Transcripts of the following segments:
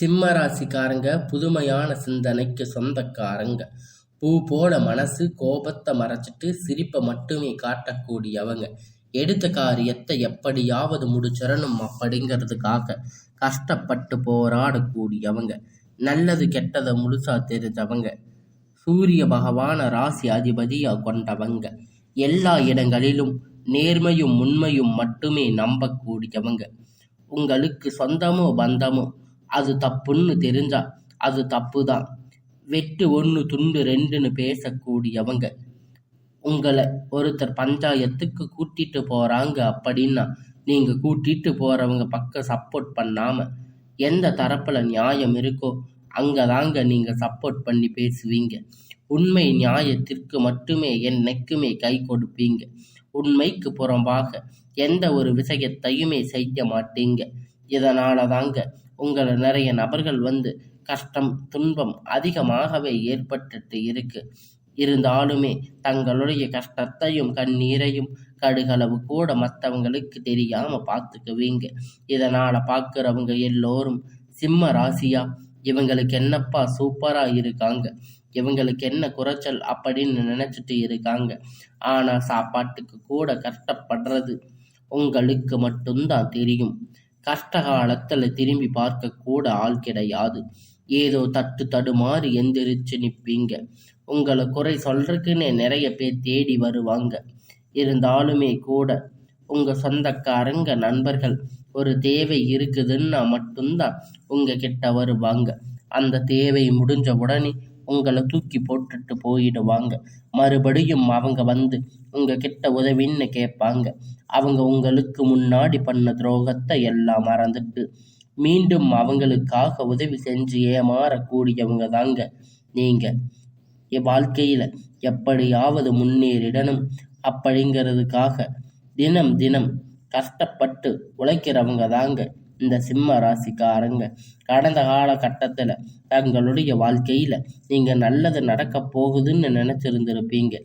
சிம்ம ராசிக்காரங்க புதுமையான சிந்தனைக்கு சொந்தக்காரங்க. பூ போல மனசு கோபத்தை மறைச்சிட்டு சிரிப்பை மட்டுமே காட்டக்கூடியவங்க. எடுத்த காரியத்தை எப்படியாவது முடிச்சிடணும் அப்படிங்கிறதுக்காக கஷ்டப்பட்டு போராடக்கூடியவங்க. நல்லது கெட்டதை முழுசா தெரிஞ்சவங்க. சூரிய பகவான ராசி அதிபதியா கொண்டவங்க. எல்லா இடங்களிலும் நேர்மையும் உண்மையும் மட்டுமே நம்பக்கூடியவங்க. உங்களுக்கு சொந்தமோ பந்தமோ அது தப்புன்னு தெரிஞ்சா அது தப்பு தான். வெட்டு ஒன்று துண்டு ரெண்டுன்னு பேசக்கூடியவங்க. உங்களை ஒருத்தர் பஞ்சாயத்துக்கு கூட்டிட்டு போறாங்க அப்படின்னா நீங்க கூட்டிட்டு போறவங்க பக்கம் சப்போர்ட் பண்ணாம எந்த தரப்புல நியாயம் இருக்கோ அங்கதாங்க நீங்க சப்போர்ட் பண்ணி பேசுவீங்க. உண்மை நியாயத்திற்கு மட்டுமே என்னைக்குமே கை கொடுப்பீங்க. உண்மைக்கு புறம்பாக எந்த ஒரு விஷயத்தையுமே செய்ய மாட்டீங்க. இதனால தாங்க உங்களை நிறைய நபர்கள் வந்து கஷ்டம் துன்பம் அதிகமாகவே ஏற்பட்டுட்டு இருக்கு. இருந்தாலுமே தங்களுடைய கஷ்டத்தையும் கண்ணீரையும் கடுகளவு கூட மற்றவங்களுக்கு தெரியாம பார்த்துக்குவீங்க. இதனால பார்க்குறவங்க எல்லோரும் சிம்ம ராசியா இவங்களுக்கு என்னப்பா சூப்பரா இருக்காங்க, இவங்களுக்கு என்ன குறைச்சல் அப்படின்னு நினைச்சிட்டு இருக்காங்க. ஆனா சாப்பாட்டுக்கு கூட கஷ்டப்படுறது உங்களுக்கு மட்டும்தான் தெரியும். கஷ்ட காலத்துல திரும்பி பார்க்க கூட ஆள் கிடையாது. ஏதோ தட்டு தடுமாறி எந்திரிச்சு நிற்பீங்க. உங்களை குறை சொல்றதுக்குன்னே நிறைய பேர் தேடி வருவாங்க. இருந்தாலுமே கூட உங்க சொந்தக்காரங்க நண்பர்கள் ஒரு தேவை இருக்குதுன்னா மட்டும்தான் உங்க கிட்ட வருவாங்க. அந்த தேவை முடிஞ்ச உடனே உங்களை தூக்கி போட்டுட்டு போயிடுவாங்க. மறுபடியும் அவங்க வந்து உங்க கிட்ட உதவின்னு கேட்பாங்க. அவங்க உங்களுக்கு முன்னாடி பண்ண துரோகத்தை எல்லாம் மறந்துட்டு மீண்டும் அவங்களுக்காக உதவி செஞ்சு ஏமாறக்கூடியவங்க தாங்க நீங்க. வாழ்க்கையில எப்படியாவது முன்னேறிடணும் அப்படிங்கிறதுக்காக தினம் தினம் கஷ்டப்பட்டு உழைக்கிறவங்க தாங்க இந்த சிம்ம ராசிக்காரங்க. கடந்த காலகட்டத்தில் தங்களுடைய வாழ்க்கையில நீங்க நல்லது நடக்க போகுதுன்னு நினைச்சிருந்திருப்பீங்க.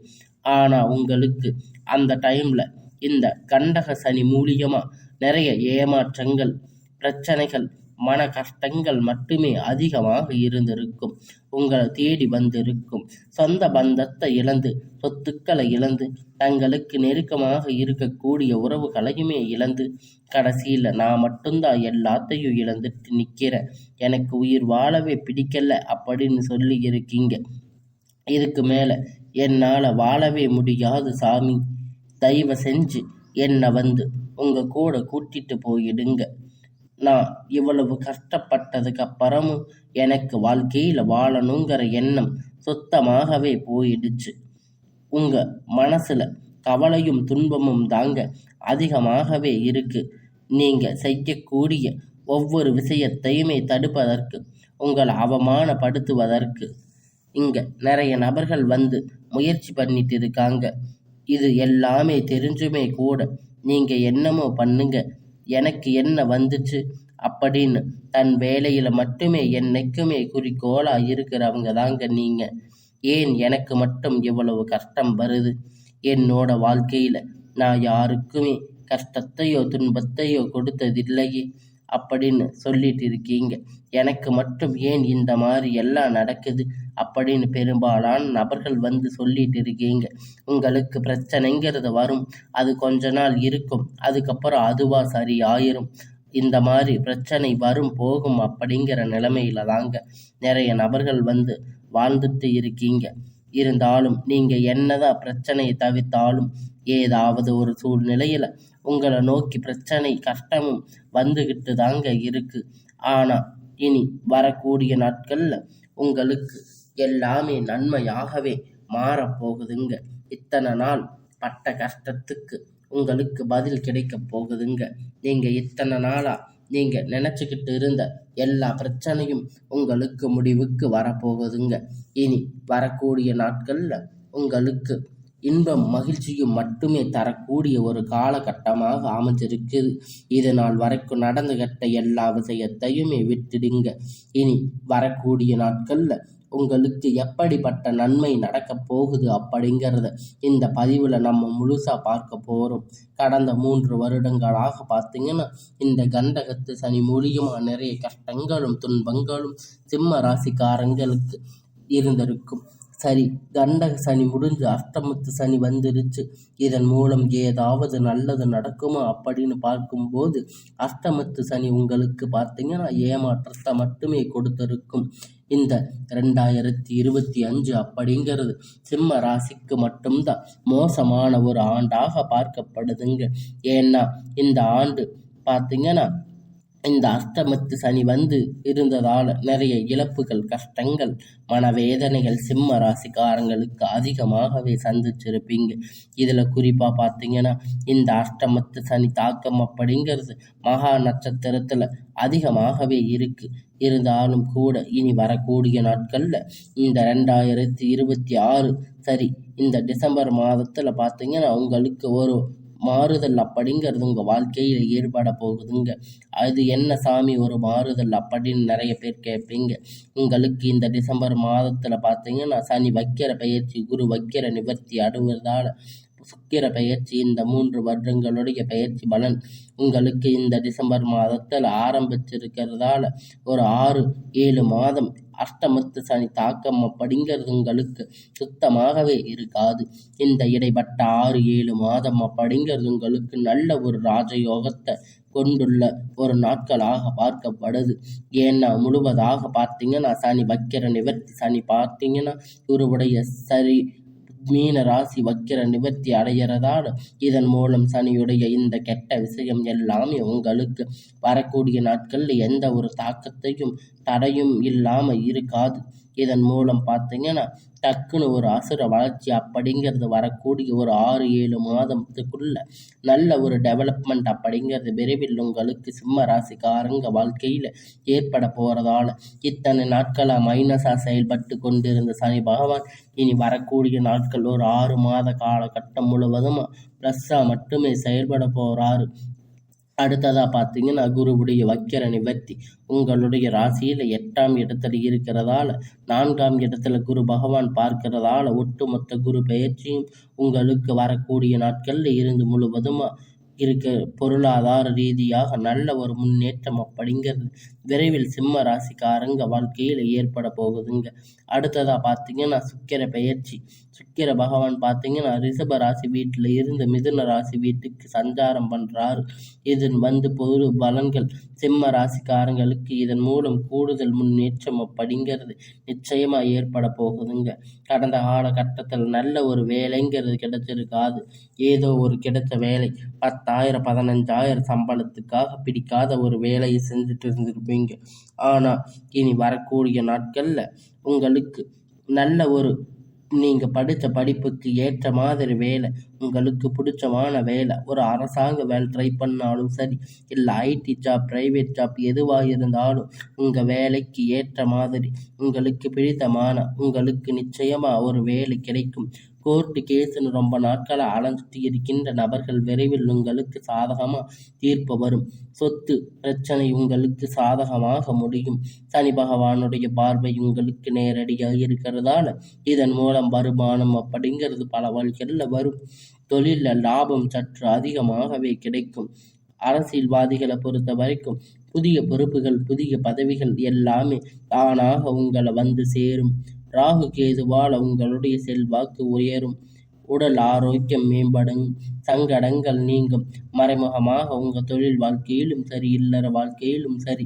ஆனா உங்களுக்கு அந்த டைம்ல இந்த கண்டக சனி மூலியமா நிறைய ஏமாற்றங்கள் பிரச்சனைகள் மன கஷ்டங்கள் மட்டுமே அதிகமாக இருந்திருக்கும். உங்களை தேடி வந்திருக்கும். சொந்த பந்தத்தை இழந்து சொத்துக்களை இழந்து தங்களுக்கு நெருக்கமாக இருக்கக்கூடிய உறவுகளையுமே இழந்து கடைசியில் நான் மட்டும்தான் எல்லாத்தையும் இழந்துட்டு நிற்கிறேன், எனக்கு உயிர் வாழவே பிடிக்கல அப்படின்னு சொல்லி இருக்கீங்க. இதுக்கு மேலே என்னால் வாழவே முடியாது சாமி, தயவு செஞ்சு என்னை வந்து உங்கள் கூட கூட்டிட்டு போயிடுங்க. நான் இவ்வளவு கஷ்டப்பட்டதுக்கு அப்புறமும் எனக்கு வாழ்க்கையில் வாழணுங்கிற எண்ணம் சுத்தமாகவே போயிடுச்சு. உங்க மனசுல கவலையும் துன்பமும் தாங்க அதிகமாகவே இருக்கு. நீங்க செய்யக்கூடிய ஒவ்வொரு விஷயத்தையுமே தடுப்பதற்கு உங்களை அவமானப்படுத்துவதற்கு இங்க நிறைய நபர்கள் வந்து முயற்சி பண்ணிட்டு இருக்காங்க. இது எல்லாமே தெரிஞ்சுமே கூட நீங்க என்னமோ பண்ணுங்க, எனக்கு என்ன வந்துச்சு அப்படின்னு தன் வேலையில மட்டுமே என்னைக்குமே குறிக்கோளா இருக்கிறவங்க தாங்க நீங்க. ஏன் எனக்கு மட்டும் இவ்வளவு கஷ்டம் வருது, என்னோட வாழ்க்கையில நான் யாருக்குமே கஷ்டத்தையோ துன்பத்தையோ கொடுத்ததில்லையே அப்படின்னு சொல்லிட்டு இருக்கீங்க. எனக்கு மட்டும் ஏன் இந்த மாதிரி எல்லாம் நடக்குது அப்படின்னு பெரும்பாலான நபர்கள் வந்து சொல்லிட்டு இருக்கீங்க. உங்களுக்கு பிரச்சனைங்கிறது வரும், அது கொஞ்ச நாள் இருக்கும், அதுக்கப்புறம் அதுவா சரி ஆயிரும். இந்த மாதிரி பிரச்சனை வரும் போகும் அப்படிங்கிற நிலைமையில தாங்க நிறைய நபர்கள் வந்து வாழ்ந்துட்டு இருக்கீங்க. இருந்தாலும் நீங்க என்னதான் பிரச்சனையை தவிர்த்தாலும் ஏதாவது ஒரு சூழ்நிலையில உங்களை நோக்கி பிரச்சனை கஷ்டமும் வந்துகிட்டு தாங்க இருக்கு. ஆனா இனி வரக்கூடிய நாட்கள்ல உங்களுக்கு எல்லாமே நன்மையாகவே மாறப்போகுதுங்க. இத்தனை நாள் பட்ட கஷ்டத்துக்கு உங்களுக்கு பதில் கிடைக்க போகுதுங்க. நீங்க இத்தனை நாளா நீங்க நினைச்சுக்கிட்டு இருந்த எல்லா பிரச்சனையும் உங்களுக்கு முடிவுக்கு வரப்போகுதுங்க. இனி வரக்கூடிய நாட்கள்ல உங்களுக்கு இன்பம் மகிழ்ச்சியும் மட்டுமே தரக்கூடிய ஒரு காலகட்டமாக அமைஞ்சிருக்குது. இது நாள் வரைக்கும் நடந்துகிட்ட எல்லா விஷயத்தையுமே விட்டுடுங்க. இனி வரக்கூடிய நாட்கள்ல உங்களுக்கு எப்படிப்பட்ட நன்மை நடக்கப் போகுது அப்படிங்கிறத இந்த பதிவில் நம்ம முழுசாக பார்க்க போகிறோம். கடந்த 3 வருடங்களாக பார்த்தீங்கன்னா இந்த கண்டகத்து சனி மூலியமாக நிறைய கஷ்டங்களும் துன்பங்களும் சிம்ம ராசிக்காரங்களுக்கு இருந்திருக்கும். சரி, கண்டக சனி முடிஞ்சு அஷ்டமத்து சனி வந்துருச்சு. இதன் மூலம் ஏதாவது நல்லது நடக்குமா அப்படின்னு பார்க்கும்போது அஷ்டமத்து சனி உங்களுக்கு பார்த்தீங்கன்னா ஏமாற்றத்தை மட்டுமே கொடுத்திருக்கும். இந்த 2025 அப்படிங்கிறது சிம்ம ராசிக்கு மட்டும்தான் மோசமான ஒரு ஆண்டாக பார்க்கப்படுதுங்க. ஏன்னா இந்த ஆண்டு பார்த்தீங்கன்னா இந்த அஷ்டமத்து சனி வந்து இருந்ததால் நிறைய இழப்புகள், கஷ்டங்கள், மனவேதனைகள் சிம்ம ராசிக்காரங்களுக்கு அதிகமாகவே சந்திச்சிருப்பீங்க. இதில் குறிப்பாக பார்த்தீங்கன்னா இந்த அஷ்டமத்து சனி தாக்கம் அப்படிங்கிறது மகா நட்சத்திரத்தில் அதிகமாகவே இருக்குது. இருந்தாலும் கூட இனி வரக்கூடிய நாட்களில் இந்த 2026 சரி இந்த டிசம்பர் மாதத்தில் பார்த்தீங்கன்னா உங்களுக்கு ஒரு மாறுதல் அப்படிங்கிறது உங்கள் வாழ்க்கையில் ஏற்பட போகுதுங்க. அது என்ன சாமி ஒரு மாறுதல் அப்படின்னு நிறைய பேர் கேட்பீங்க. உங்களுக்கு இந்த டிசம்பர் மாதத்தில் பார்த்தீங்கன்னா சனி வக்கிர பயிற்சி, குரு வக்கிர நிவர்த்தி அடைவதால் சுக்கிர பயிற்சி, இந்த 3 வருடங்களுடைய பயிற்சி பலன் உங்களுக்கு இந்த டிசம்பர் மாதத்தில் ஆரம்பிச்சிருக்கிறதால ஒரு 6-7 மாதம் அஷ்டமத்து சனி தாக்கம் அப்படிங்கிறது உங்களுக்கு சுத்தமாகவே இருக்காது. இந்த இடைப்பட்ட 6-7 மாதம் அப்படிங்கிறது உங்களுக்கு நல்ல ஒரு ராஜயோகத்தை கொண்டுள்ள ஒரு நாட்களாக பார்க்கப்படுது. ஏன்னா முழுவதாக பார்த்தீங்கன்னா சனி வக்கிர நிவர்த்தி சனி பார்த்தீங்கன்னா குருவுடைய சரி மீன ராசி வக்கிர நிவர்த்தி அடைகிறதால் இதன் மூலம் சனியுடைய இந்த கெட்ட விஷயம் எல்லாமே உங்களுக்கு வரக்கூடிய நாட்களில் எந்த ஒரு தாக்கத்தையும் தடையும் இல்லாமல் இருக்காது. இதன் மூலம் பார்த்தீங்கன்னா டக்குன்னு ஒரு அசுர வளர்ச்சி அப்படிங்கிறது வரக்கூடிய ஒரு 6-7 மாதத்துக்குள்ள நல்ல ஒரு டெவலப்மெண்ட் அப்படிங்கிறது விரைவில் உங்களுக்கு சிம்ம ராசிக்காரங்க வாழ்க்கையில் ஏற்பட போகிறதால இத்தனை நாட்களாக மைனஸாக செயல்பட்டு கொண்டிருந்த சனி பகவான் இனி வரக்கூடிய நாட்கள் ஒரு 6 மாத காலகட்டம் முழுவதும் ப்ளஸ்ஸாக மட்டுமே செயல்பட போகிறாரு. அடுத்ததாக பார்த்தீங்கன்னா குருவுடைய வக்கிர நிவர்த்தி உங்களுடைய ராசியில் 8ஆம் இடத்துல இருக்கிறதால 4ஆம் இடத்துல குரு பகவான் பார்க்கிறதால ஒட்டுமொத்த குரு பெயர்ச்சியும் உங்களுக்கு வரக்கூடிய நாட்களில் இருந்து முழுவதுமாக இருக்க பொருளாதார ரீதியாக நல்ல ஒரு முன்னேற்றம் அப்படிங்கிறது விரைவில் சிம்ம ராசிக்காரங்க வாழ்க்கையில் ஏற்பட போகுதுங்க. அடுத்ததாக பார்த்தீங்கன்னா சுக்கிர பெயர்ச்சி. சுக்கிர பகவான் பார்த்தீங்கன்னா ரிஷப ராசி வீட்டில் இருந்து மிதுன ராசி வீட்டுக்கு சஞ்சாரம் பண்ணுறாரு. இதன் வந்து பொது பலன்கள் சிம்ம ராசிக்காரங்களுக்கு இதன் மூலம் கூடுதல் முன்னேற்றம் அப்படிங்கிறது நிச்சயமாக ஏற்பட போகுதுங்க. கடந்த காலகட்டத்தில் நல்ல ஒரு வேலைங்கிறது கிடைச்சிருக்காது. ஏதோ ஒரு கிடைச்ச வேலை 10,000 15,000 சம்பளத்துக்காக பிடிக்காத ஒரு வேலையை செஞ்சுட்டு இருந்திருப்பீங்க. ஆனால் இனி வரக்கூடிய நாட்களில் உங்களுக்கு நல்ல ஒரு நீங்கள் படித்த படிப்புக்கு ஏற்ற மாதிரி வேலை, உங்களுக்கு பிடிச்சமான வேலை, ஒரு அரசாங்க வேலை ட்ரை பண்ணாலும் சரி, இல்லை ஐடி ஜாப், ப்ரைவேட் ஜாப் எதுவாக இருந்தாலும் உங்கள் வேலைக்கு ஏற்ற மாதிரி உங்களுக்கு பிடித்தமான உங்களுக்கு நிச்சயமாக ஒரு வேலை கிடைக்கும். கோர்ட்டு கேஸுன்னு ரொம்ப நாட்களாக அலைஞ்சிட்டு இருக்கின்ற நபர்கள் விரைவில் உங்களுக்கு சாதகமாக தீர்ப்பு வரும். சொத்து பிரச்சனை உங்களுக்கு சாதகமாக முடியும். சனி பகவானுடைய பார்வை உங்களுக்கு நேரடியாக இருக்கிறதால இதன் மூலம் வருமானம் அப்படிங்கிறது பல வழிகளில் வரும். தொழிலில் லாபம் சற்று அதிகமாகவே கிடைக்கும். அரசியல்வாதிகளை பொறுத்த வரைக்கும் புதிய பொறுப்புகள், புதிய பதவிகள் எல்லாமே தானாக உங்களை வந்து சேரும். ராகு கேதுவால் உங்களுடைய செல்வாக்கு உயரும். உடல் ஆரோக்கியம் மேம்படும். சங்கடங்கள் நீங்கும். மறைமுகமாக உங்கள் தொழில் வாழ்க்கையிலும் சரி, இல்லற வாழ்க்கையிலும் சரி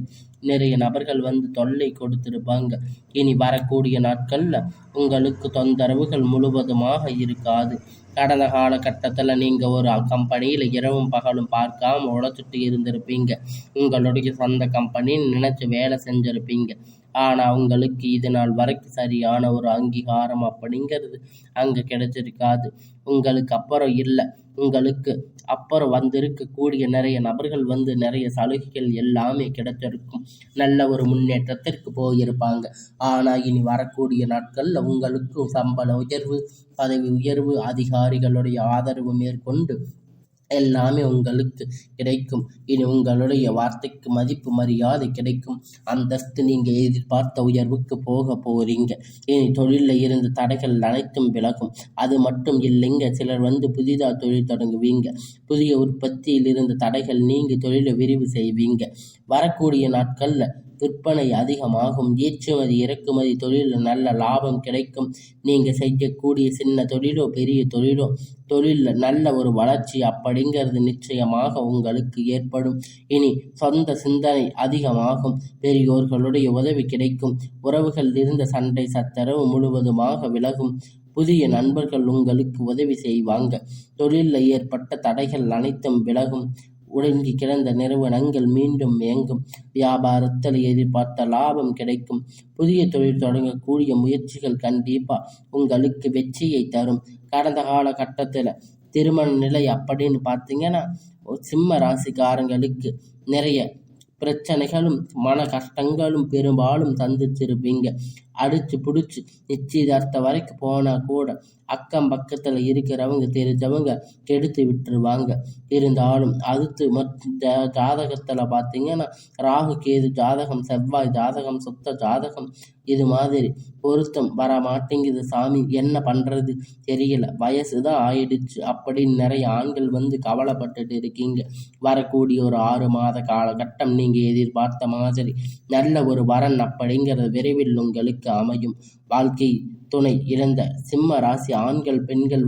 நிறைய நபர்கள் வந்து தொல்லை கொடுத்திருப்பாங்க. இனி வரக்கூடிய நாட்களில் உங்களுக்கு தொந்தரவுகள் முழுவதுமாக இருக்காது. கடந்த காலகட்டத்தில் நீங்கள் ஒரு கம்பெனியில் இரவும் பகலும் பார்க்காம உழைச்சிட்டு இருந்திருப்பீங்க. உங்களுடைய சொந்த கம்பெனின்னு நினச்சி வேலை செஞ்சுருப்பீங்க. ஆனால் உங்களுக்கு இது நாள் வரைக்கும் சரியான ஒரு அங்கீகாரம் அப்படிங்கிறது அங்கே கிடைச்சிருக்காது. உங்களுக்கு அப்புறம் இல்லை, உங்களுக்கு அப்புறம் வந்திருக்கக்கூடிய நிறைய நபர்கள் வந்து நிறைய சலுகைகள் எல்லாமே கிடைச்சிருக்கும். நல்ல ஒரு முன்னேற்றத்திற்கு போயிருப்பாங்க. ஆனால் இனி வரக்கூடிய நாட்களில் உங்களுக்கு சம்பள உயர்வு, பதவி உயர்வு, அதிகாரிகளுடைய ஆதரவு மேற்கொண்டு எல்லாமே உங்களுக்கு கிடைக்கும். இனி உங்களுடைய வார்த்தைக்கு மதிப்பு மரியாதை கிடைக்கும். அந்தஸ்து நீங்க எதிர்பார்த்த உயர்வுக்கு போக போறீங்க. இனி தொழிலில் இருந்த தடைகள் அனைத்தும் விலகும். அது மட்டும் இல்லைங்க, சிலர் புதிதா தொழில் தொடங்குவீங்க. புதிய உற்பத்தியில் இருந்த தடைகள் நீங்கி தொழிலை விரிவு செய்வீங்க. வரக்கூடிய நாட்கள்ல விற்பனை அதிகமாகும். ஏற்றுமதி இறக்குமதி தொழிலில் நல்ல லாபம் கிடைக்கும். நீங்க செய்யக்கூடிய சின்ன தொழிலோ பெரிய தொழிலில் நல்ல ஒரு வளர்ச்சி அப்படிங்கிறது நிச்சயமாக உங்களுக்கு ஏற்படும். இனி சொந்த சிந்தனை அதிகமாகும். பெரியோர்களுடைய உதவி கிடைக்கும். உறவுகள் இருந்த சண்டை சச்சரவு முழுவதுமாக விலகும். புதிய நண்பர்கள் உங்களுக்கு உதவி செய்வாங்க. தொழிலில் ஏற்பட்ட தடைகள் அனைத்தும் விலகும். ஒடுங்கி கிடந்த நிறுவனங்கள் மீண்டும் இயங்கும். வியாபாரத்தில் எதிர்பார்த்த லாபம் கிடைக்கும். புதிய தொழில் தொடங்கக்கூடிய முயற்சிகள் கண்டிப்பா உங்களுக்கு வெற்றியை தரும். கடந்த காலகட்டத்தில் திருமண நிலை அப்படின்னு பார்த்தீங்கன்னா, சிம்ம ராசிக்காரங்களுக்கு நிறைய பிரச்சனைகளும் மன கஷ்டங்களும் பெரும்பாலும் சந்திச்சிருப்பீங்க. அடிச்சு பிடிச்சி நிச்சயதார்த்தம் வரைக்கும் போனால் கூட அக்கம் பக்கத்தில் இருக்கிறவங்க தெரிஞ்சவங்க கெடுத்து விட்டுருவாங்க. இருந்தாலும் அடுத்து ஜாதகத்தில் பார்த்தீங்கன்னா, ராகு கேது ஜாதகம், செவ்வாய் ஜாதகம், சுத்த ஜாதகம், இது மாதிரி பொருத்தம் வர மாட்டேங்குது சாமி, என்ன பண்ணுறது தெரியல, வயசு தான் ஆயிடுச்சு அப்படின்னு நிறைய ஆண்கள் கவலைப்பட்டுட்டு இருக்கீங்க. வரக்கூடிய ஒரு 6 மாத காலகட்டம் நீங்கள் எதிர்பார்த்த மாதிரி நல்ல ஒரு வரன் அப்படிங்கிறது விரைவில் உங்களுக்கு அமையும். வாழ்க்கை துணை இழந்த சிம்ம ராசி ஆண்கள் பெண்கள்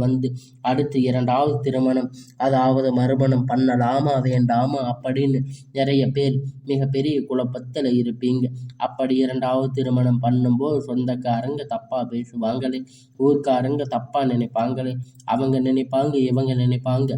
அடுத்து 2வது திருமணம், அதாவது மறுமணம் பண்ணலாமா வேண்டாமா அப்படின்னு நிறைய பேர் மிகப்பெரிய குழப்பத்தில் இருப்பீங்க. அப்படி 2வது திருமணம் பண்ணும்போது சொந்தக்காரங்க தப்பா பேசுவாங்களே, ஊர்க்காரங்க தப்பா நினைப்பாங்களே, அவங்க நினைப்பாங்க இவங்க நினைப்பாங்க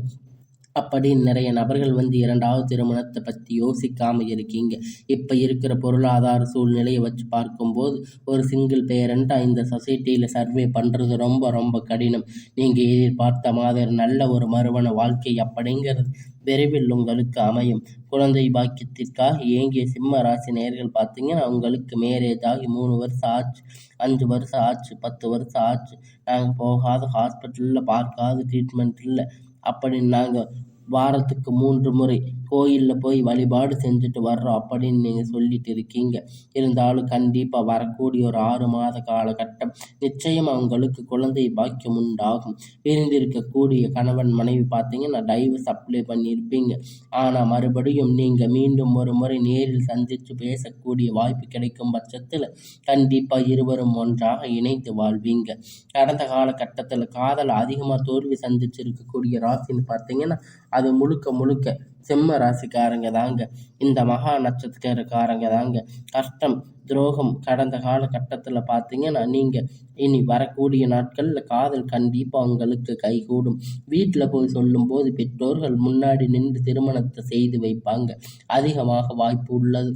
அப்படின்னு நிறைய நபர்கள் 2வது திருமணத்தை பற்றி யோசிக்காமல் இருக்கீங்க. இப்போ இருக்கிற பொருளாதார சூழ்நிலையை வச்சு பார்க்கும்போது ஒரு சிங்கிள் பேரண்ட்டாக இந்த சொசைட்டியில் சர்வே பண்ணுறது ரொம்ப ரொம்ப கடினம். நீங்கள் எதிர்பார்த்த மாதிரி நல்ல ஒரு மறுமண வாழ்க்கை அப்படிங்கிறது விரைவில் உங்களுக்கு அமையும். குழந்தை பாக்கியத்திற்காக ஏங்கிய சிம்ம ராசி நேயர்கள் பார்த்தீங்கன்னா, உங்களுக்கு மேரேஜ் ஆகி 3 வருஷம் ஆச்சு, 5 வருஷம் ஆச்சு, 10 வருஷம் ஆச்சு, நாங்கள் போகாத ஹாஸ்பிட்டலில் பார்க்காத ட்ரீட்மெண்ட் இல்லை அப்படின்னு நாங்கள் வாரத்துக்கு 3 முறை கோயிலில் போய் வழிபாடு செஞ்சுட்டு வர்றோம் அப்படின்னு நீங்கள் சொல்லிட்டு இருக்கீங்க. இருந்தாலும் கண்டிப்பாக வரக்கூடிய ஒரு 6 மாத காலகட்டம் நிச்சயமாக உங்களுக்கு குழந்தை பாக்கியம் உண்டாகும். பிரிந்திருக்கக்கூடிய கணவன் மனைவி பார்த்தீங்கன்னா டைவர்ஸ் அப்ளை பண்ணியிருப்பீங்க. ஆனால் மறுபடியும் நீங்கள் மீண்டும் ஒரு முறை நேரில் சந்தித்து பேசக்கூடிய வாய்ப்பு கிடைக்கும் பட்சத்தில் கண்டிப்பாக இருவரும் ஒன்றாக இணைந்து வாழ்வீங்க. கடந்த காலகட்டத்தில் காதல் அதிகமாக தோல்வி சந்திச்சிருக்கக்கூடிய ராசின்னு பார்த்தீங்கன்னா அது முழுக்க சிம்ம ராசிக்காரங்க தாங்க. இந்த மகா நட்சத்திரக்காரங்க தாங்க. கஷ்டம் துரோகம் கடந்த காலகட்டத்தில் பார்த்தீங்கன்னா நீங்கள் இனி வரக்கூடிய நாட்களில் காதல் கண்டிப்பாக உங்களுக்கு கைகூடும். வீட்டில் போய் சொல்லும்போது பெற்றோர்கள் முன்னாடி நின்று திருமணத்தை செய்து வைப்பாங்க. அதிகமாக வாய்ப்பு உள்ளது.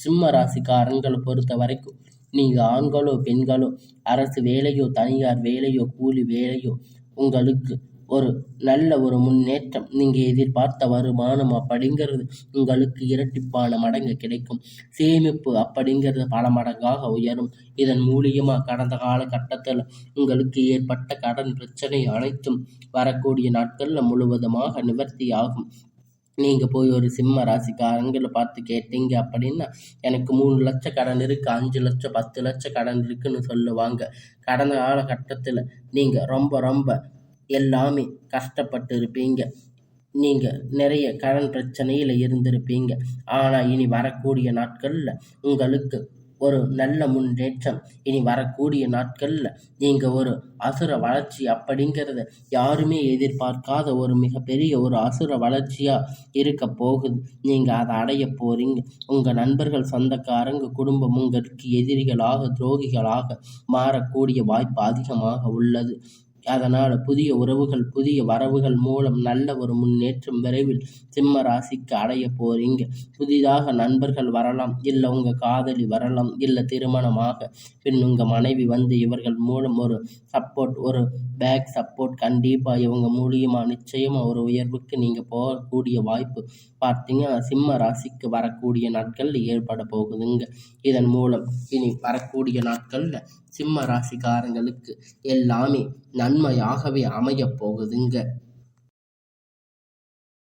சிம்ம ராசிக்காரங்களை பொறுத்த வரைக்கும் நீங்கள் ஆண்களோ பெண்களோ அரசு வேலையோ தனியார் வேலையோ கூலி வேலையோ உங்களுக்கு ஒரு நல்ல ஒரு முன்னேற்றம், நீங்கள் எதிர்பார்த்த வருமானம் அப்படிங்கிறது உங்களுக்கு இரட்டிப்பான மடங்கு கிடைக்கும். சேமிப்பு அப்படிங்கிறது பல மடங்காக உயரும். இதன் மூலியமாக கடந்த காலகட்டத்தில் உங்களுக்கு ஏற்பட்ட கடன் பிரச்சனை அனைத்தும் வரக்கூடிய நாட்களில் முழுவதுமாக நிவர்த்தியாகும். நீங்கள் போய் ஒரு சிம்ம ராசிக்காரங்களை பார்த்து கேட்டீங்க அப்படின்னா, எனக்கு 3 லட்சம் கடன் இருக்குது, 5 லட்சம் 10 லட்சம் கடன் இருக்குன்னு சொல்லுவாங்க. கடந்த காலகட்டத்தில் நீங்கள் ரொம்ப எல்லாமே கஷ்டப்பட்டு இருப்பீங்க. நீங்கள் நிறைய கடன் பிரச்சனையில் இருந்திருப்பீங்க. ஆனால் இனி வரக்கூடிய நாட்களில் உங்களுக்கு ஒரு நல்ல முன்னேற்றம். இனி வரக்கூடிய நாட்களில் நீங்கள் ஒரு அசுர வளர்ச்சி அப்படிங்கிறத யாருமே எதிர்பார்க்காத ஒரு மிகப்பெரிய ஒரு அசுர வளர்ச்சியாக இருக்க போகுது. நீங்கள் அதை அடைய போகிறீங்க. உங்கள் நண்பர்கள் சொந்தக்காரங்க குடும்பம் உங்களுக்கு எதிரிகளாக துரோகிகளாக மாறக்கூடிய வாய்ப்பு அதிகமாக உள்ளது. அதனால் புதிய உறவுகள் புதிய வரவுகள் மூலம் நல்ல ஒரு முன்னேற்றம் விரைவில் சிம்ம ராசிக்கு அடைய போகிறீங்க. புதிதாக நண்பர்கள் வரலாம், இல்லை உங்கள் காதலி வரலாம், இல்லை திருமணமாக பின் உங்கள் மனைவி இவர்கள் மூலம் ஒரு சப்போர்ட், ஒரு பேக் சப்போர்ட் கண்டிப்பாக இவங்க மூலியமாக நிச்சயமாக ஒரு உயர்வுக்கு நீங்கள் போகக்கூடிய வாய்ப்பு பார்த்தீங்கன்னா சிம்ம ராசிக்கு வரக்கூடிய நாட்களில் ஏற்பட போகுதுங்க. இதன் மூலம் இனி வரக்கூடிய நாட்களில் சிம்ம ராசிக்காரங்களுக்கு எல்லாமே நன்மையாகவே அமையப் போகுதுங்க.